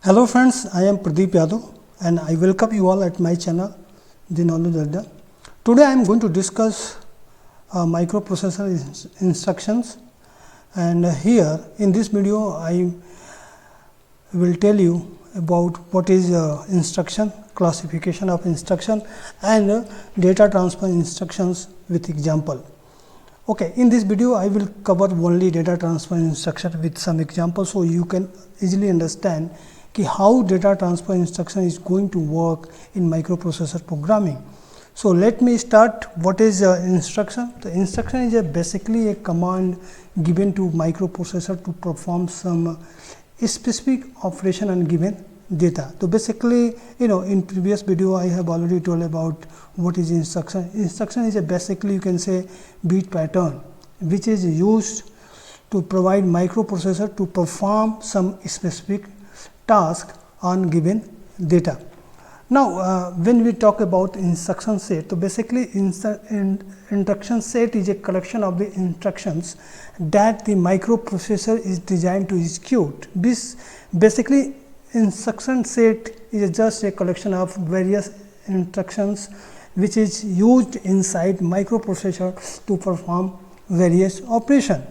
Hello friends, I am Pradeep Yadav and I welcome you all at my channel The Knowledge Adda. Today I am going to discuss microprocessor instructions, and here in this video I will tell you about what is instruction, classification of instruction and data transfer instructions with example. Okay, in this video I will cover only data transfer instruction with some examples, so you can easily understand how data transfer instruction is going to work in microprocessor programming. So let me start. What is instruction? The instruction is basically a command given to microprocessor to perform some specific operation on given data. So basically, in previous video I have already told about what is instruction. Instruction is basically, you can say, bit pattern which is used to provide microprocessor to perform some specific task on given data. Now when we talk about instruction set, so basically instruction set is a collection of the instructions that the microprocessor is designed to execute. This basically instruction set is just a collection of various instructions which is used inside microprocessor to perform various operations.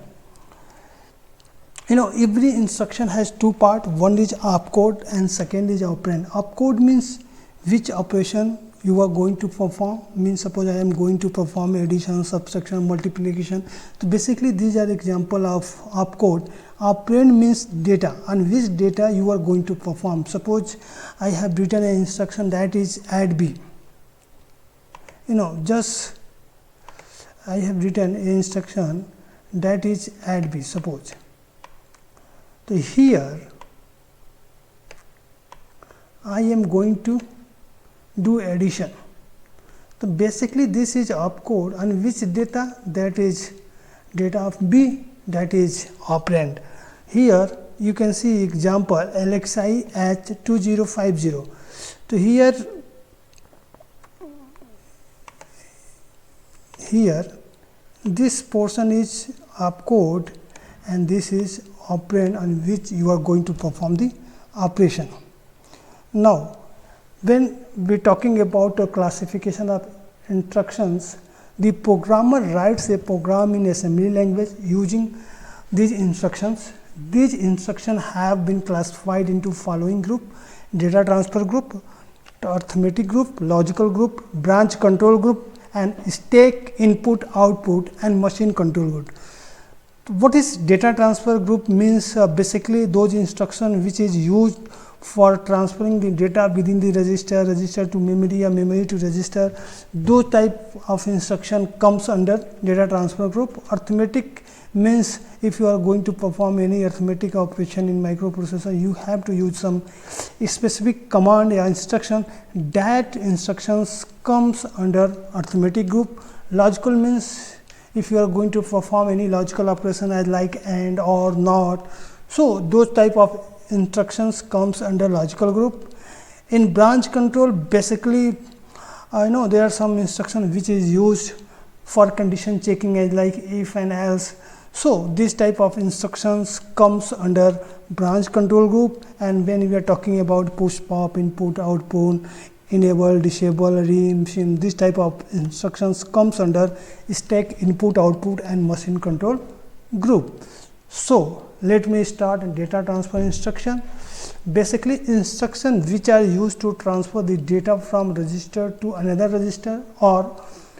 Every instruction has two parts. One is opcode and second is operand. Opcode means which operation you are going to perform. Means suppose I am going to perform addition, subtraction, multiplication. So basically these are example of opcode. Operand means data, and which data you are going to perform. Suppose I have written an instruction that is add b. Just I have written an instruction that is add b, suppose. So here I am going to do addition. So basically this is opcode, and which data? That is data of b, that is operand. Here you can see example LXI H2050. So here this portion is opcode and this is operand on which you are going to perform the operation. Now when we are talking about a classification of instructions, the programmer writes a program in assembly language using these instructions. These instructions have been classified into following group: data transfer group, arithmetic group, logical group, branch control group, and stack input output and machine control group. What is data transfer group? Means basically those instructions which is used for transferring the data within the register to memory or memory to register. Those type of instruction comes under data transfer group. Arithmetic means if you are going to perform any arithmetic operation in microprocessor, you have to use some specific command or instruction. That instructions comes under arithmetic group. Logical means if you are going to perform any logical operation as like and, or, not, so those type of instructions comes under logical group. In branch control, basically there are some instructions which is used for condition checking as like if and else. So this type of instructions comes under branch control group. And when we are talking about push pop, input output, enable, disable, ream, sim, this type of instructions comes under stack input output and machine control group. So let me start data transfer instruction. Basically instructions which are used to transfer the data from register to another register, or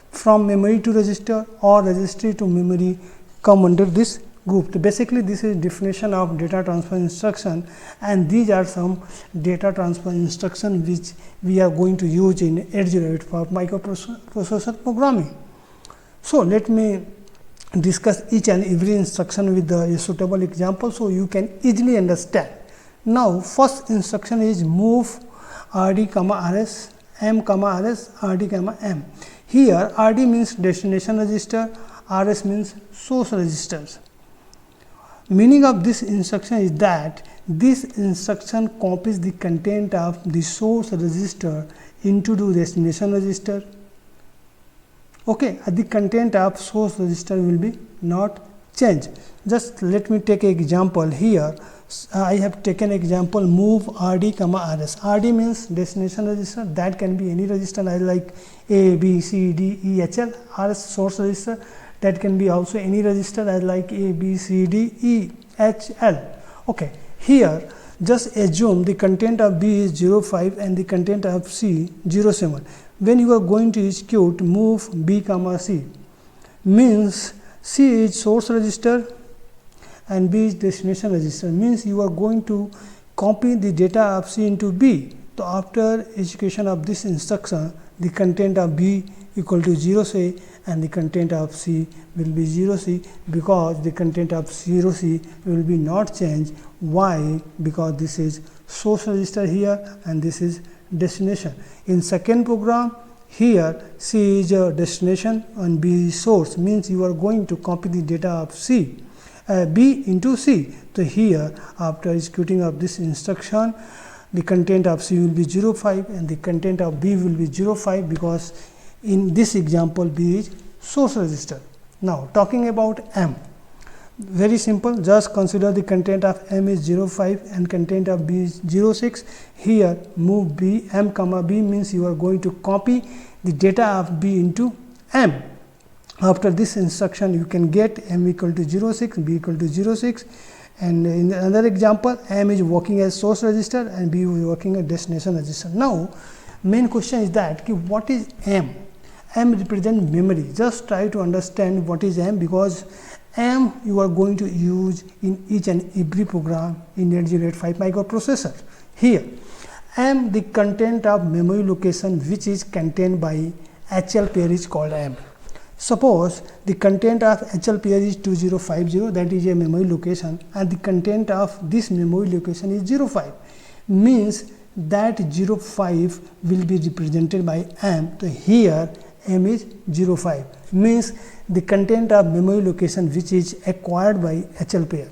from memory to register, or registry to memory, come under this group. So basically this is definition of data transfer instruction, and these are some data transfer instruction which we are going to use in 808 for microprocessor programming. So let me discuss each and every instruction with a suitable example so you can easily understand. Now first instruction is move RD, RS, M, RS, RD, M. Here RD means destination register, RS means source registers. Meaning of this instruction is that this instruction copies the content of the source register into the destination register. Okay, the content of source register will be not changed. Just let me take an example here. I have taken example move RD, RS. RD means destination register, that can be any register like A, B, C, D, E, H, L. RS source register, that can be also any register as like A, B, C, D, E, H, L. Okay, here just assume the content of B is 05 and the content of C 07. When you are going to execute move B, C, means C is source register and B is destination register, means you are going to copy the data of C into B. So after execution of this instruction, the content of B equal to 0C and the content of C will be 0C, because the content of 0C will be not changed. Why? Because this is source register here and this is destination. In second program, here C is a destination and B is source, means you are going to copy the data of B into C. So here after executing of this instruction, the content of C will be 05 and the content of B will be 05, because in this example B is source register. Now talking about M, very simple, just consider the content of M is 05 and content of B is 06. Here move B, M, B means you are going to copy the data of B into M. After this instruction you can get M equal to 06, B equal to 06, and in another example M is working as source register and B is working as destination register. Now main question is that what is M? M represents memory. Just try to understand what is M, because M you are going to use in each and every program in 8085 microprocessor. Here M, the content of memory location which is contained by HL pair is called M. Suppose the content of HL pair is 2050, that is a memory location, and the content of this memory location is 05, means that 05 will be represented by M. So here M is 05, means the content of memory location which is acquired by HL pair.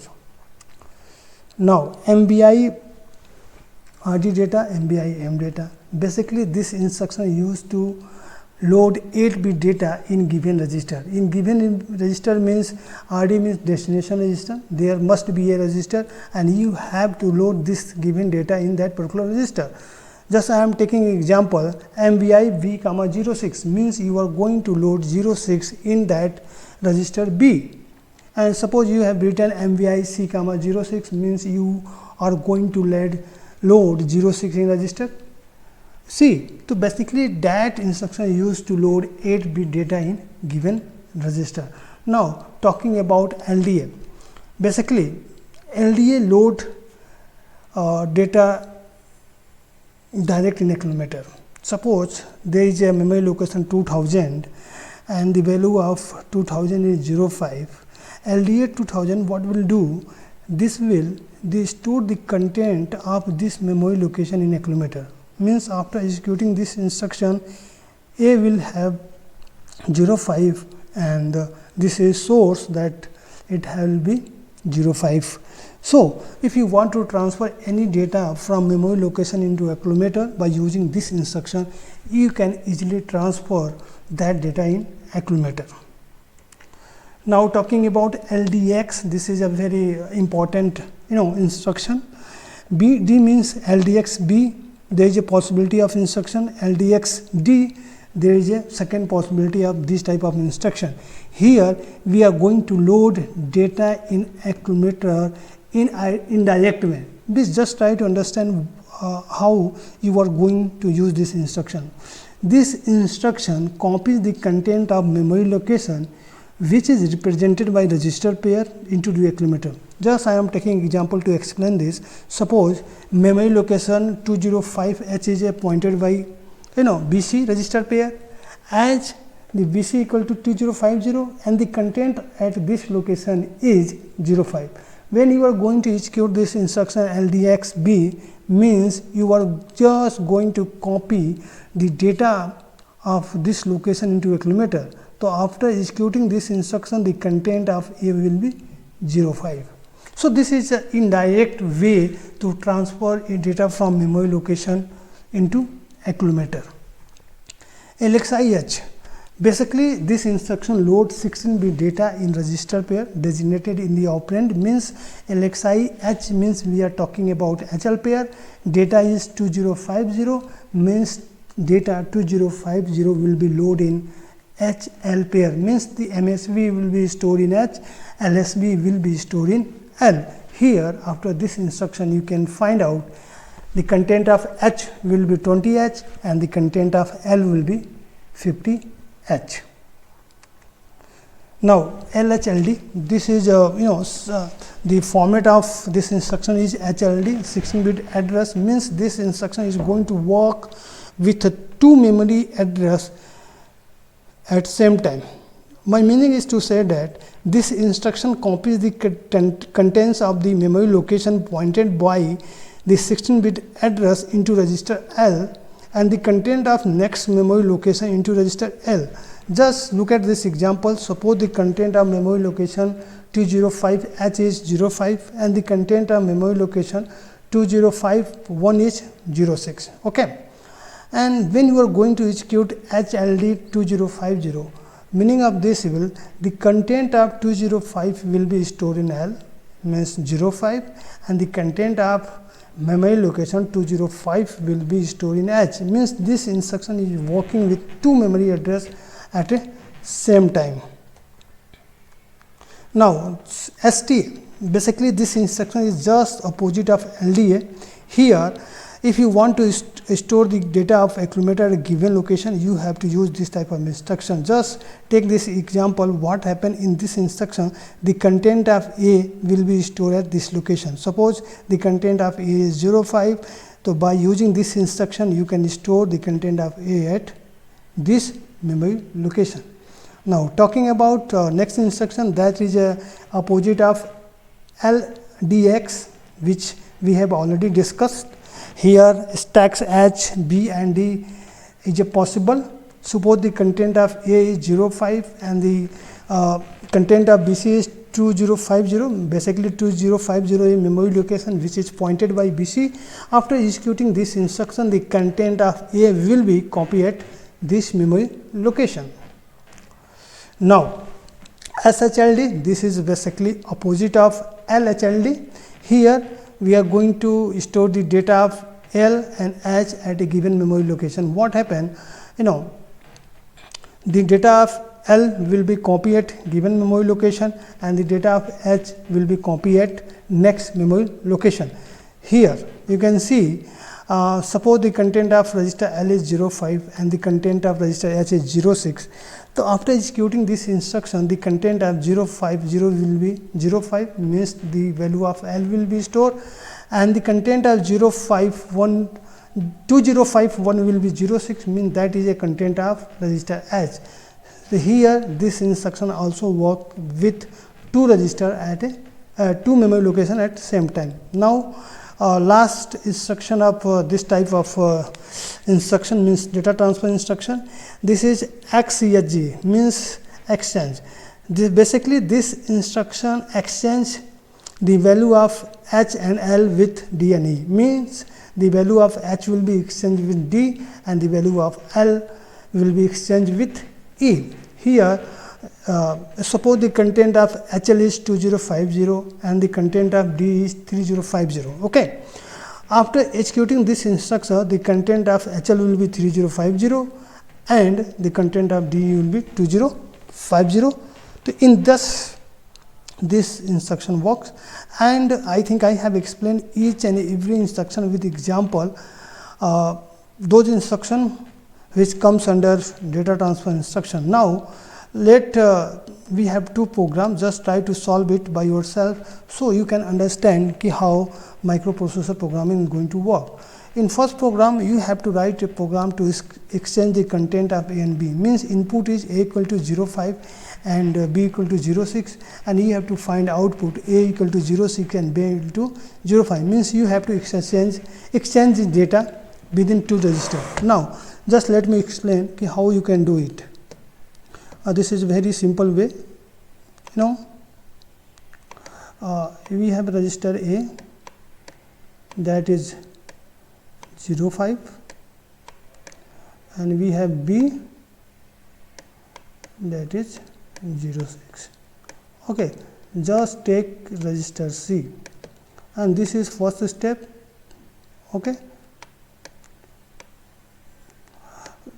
Now MBI RD data, MBI M data. Basically this instruction is used to load 8-bit data in given register. In given register means RD means destination register, there must be a register and you have to load this given data in that particular register. Just I am taking example MBI B, 06 means you are going to load 06 in that register B, and suppose you have written MBI C, 06 means you are going to load 06 in register C. So basically that instruction is used to load 8-bit data in given register. Now talking about LDA, basically LDA load data direct in accumulator. Suppose there is a memory location 2000 and the value of 2000 is 05. LDA 2000 what will do? This will store the content of this memory location in accumulator. Means after executing this instruction, A will have 05 and this is source, that it will be 05. So if you want to transfer any data from memory location into accumulator by using this instruction, you can easily transfer that data in accumulator. Now talking about LDX, this is a very important instruction. D means LDX B, there is a possibility of instruction. LDX D, there is a second possibility of this type of instruction. Here we are going to load data in accumulator in indirect way. Please just try to understand how you are going to use this instruction. This instruction copies the content of memory location which is represented by register pair into the accumulator. Just I am taking example to explain this. Suppose memory location 205H is pointed by BC register pair, as the BC equal to 2050 and the content at this location is 05. When you are going to execute this instruction LDX B, means you are just going to copy the data of this location into accumulator. So after executing this instruction, the content of A will be 05. So this is an indirect way to transfer data from memory location into accumulator. LXIH, Basically, this instruction loads 16-bit data in register pair designated in the operand, means LXI H means we are talking about HL pair, data is 2050 means data 2050 will be loaded in HL pair, means the MSB will be stored in H, LSB will be stored in L. Here after this instruction you can find out the content of H will be 20H and the content of L will be 50H. Now LHLD, this is the format of this instruction is HLD, 16-bit address, means this instruction is going to work with two memory address at same time. My meaning is to say that this instruction copies the contents of the memory location pointed by the 16-bit address into register L and the content of next memory location into register L. Just look at this example. Suppose the content of memory location 205H is 05 and the content of memory location 2051 is 06. Okay. And when you are going to execute HLD 2050, meaning of this will the content of 205 will be stored in L, means 05, and the content of memory location 205 will be stored in H, means this instruction is working with two memory address at a same time. Now STA, basically this instruction is just opposite of LDA. Here if you want to store the data of accumulator at a given location, you have to use this type of instruction. Just take this example, what happened in this instruction, the content of A will be stored at this location. Suppose the content of A is 05, so by using this instruction you can store the content of A at this memory location. Now talking about next instruction, that is opposite of LDX, which we have already discussed. Here stacks H, B and D is a possible. Suppose the content of A is 05 and the content of BC is 2050. Basically 2050 is memory location which is pointed by BC. After executing this instruction, the content of A will be copied at this memory location. Now SHLD, this is basically opposite of LHLD. Here we are going to store the data of L and H at a given memory location. What happened? The data of L will be copied at given memory location and the data of H will be copied at next memory location. Here you can see, suppose the content of register L is 05 and the content of register H is 06. So after executing this instruction, the content of 050 will be 05, means the value of L will be stored, and the content of 2051 will be 06, means that is a content of register H. So here this instruction also work with two register at two memory location at same time. Now last instruction of this type of instruction means data transfer instruction. This is XCHG, means exchange. Basically this instruction exchange the value of H and L with D and E, means the value of H will be exchanged with D and the value of L will be exchanged with E. Here suppose the content of HL is 2050 and the content of D is 3050. Okay. After executing this instruction, the content of HL will be 3050 and the content of D will be 2050. So in this instruction works, and I think I have explained each and every instruction with example. Those instruction which comes under data transfer instruction. Now we have two programs, just try to solve it by yourself so you can understand how microprocessor programming is going to work. In first program you have to write a program to exchange the content of A and B, means input is A equal to 05 and B equal to 06, and you have to find output A equal to 06 and B equal to 05, means you have to exchange the data within two registers. Now just let me explain how you can do it. This is a very simple way. We have register A, that is 05, and we have B that is 06. Okay, just take register C, and this is first step. Okay,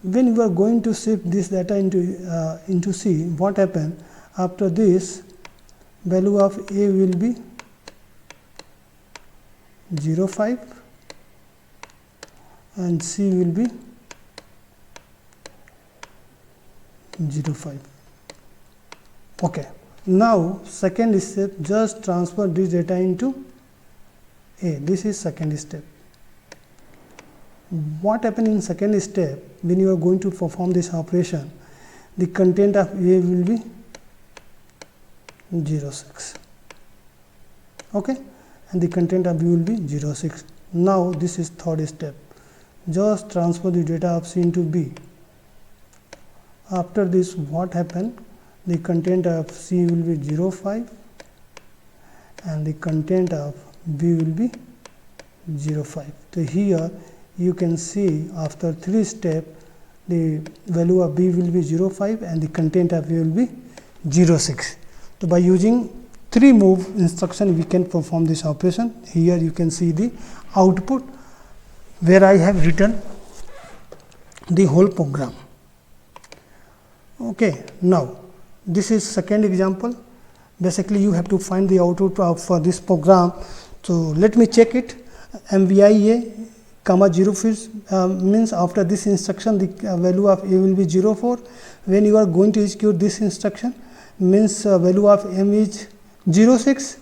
when you are going to shift this data into C, what happen? After this, value of A will be 05 and C will be 05. Okay, now second step, just transfer this data into A. This is second step. What happens in second step when you are going to perform this operation? The content of A will be 06. Okay, and the content of B will be 06. Now this is third step. Just transfer the data of C into B. After this, what happened? The content of C will be 05 and the content of B will be 05. So here you can see after 3 steps, the value of B will be 05 and the content of A will be 06. So by using 3 move instruction, we can perform this operation. Here you can see the output where I have written the whole program. Okay, now this is second example. Basically you have to find the output for this program. So let me check it. MVIA comma 04 means after this instruction the value of A will be 04. When you are going to execute this instruction, means value of M is 06,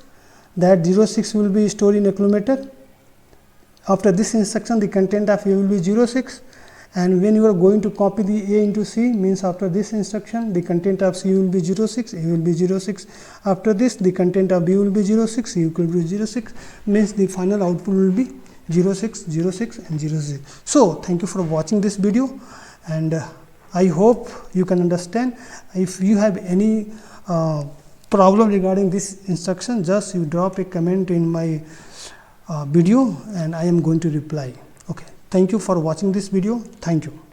that 06 will be stored in accumulator. After this instruction, the content of A will be 06, and when you are going to copy the A into C, means after this instruction the content of C will be 06, A will be 06. After this, the content of B will be 06, C equal to 06, means the final output will be 06, 06 and 06. So thank you for watching this video, and I hope you can understand. If you have any problem regarding this instruction, just you drop a comment in my video and I am going to reply. Okay, thank you for watching this video. Thank you.